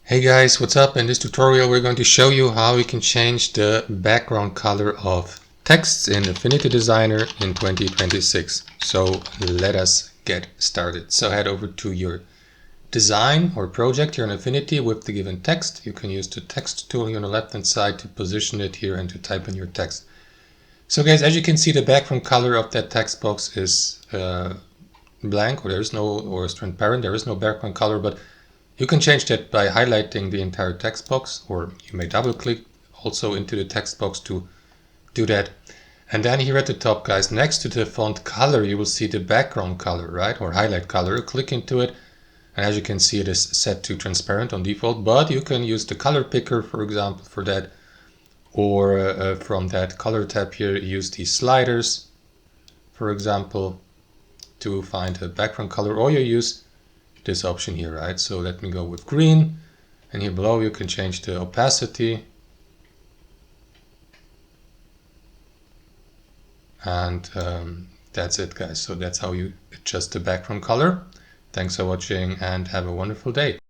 Hey guys, what's up? In this tutorial we're going to show you how we can change the background color of texts in Affinity Designer in 2026. So let us get started. So head over to your design or project here in Affinity with the given text. You can use the text tool here on the left hand side to position it here and to type in your text. So guys, as you can see, the background color of that text box is blank, or is transparent. There is no background color, but you can change that by highlighting the entire text box, or you may double click also into the text box to do that. And then here at the top, guys, next to the font color, you will see the background color, right? Or highlight color. Click into it. And as you can see, it is set to transparent on default, but you can use the color picker, for example, for that. Or from that color tab here, use these sliders, for example, to find a background color, or you use this option here, right? So let me go with green, and here below you can change the opacity, and that's it, guys. So that's how you adjust the background color. Thanks for watching and have a wonderful day.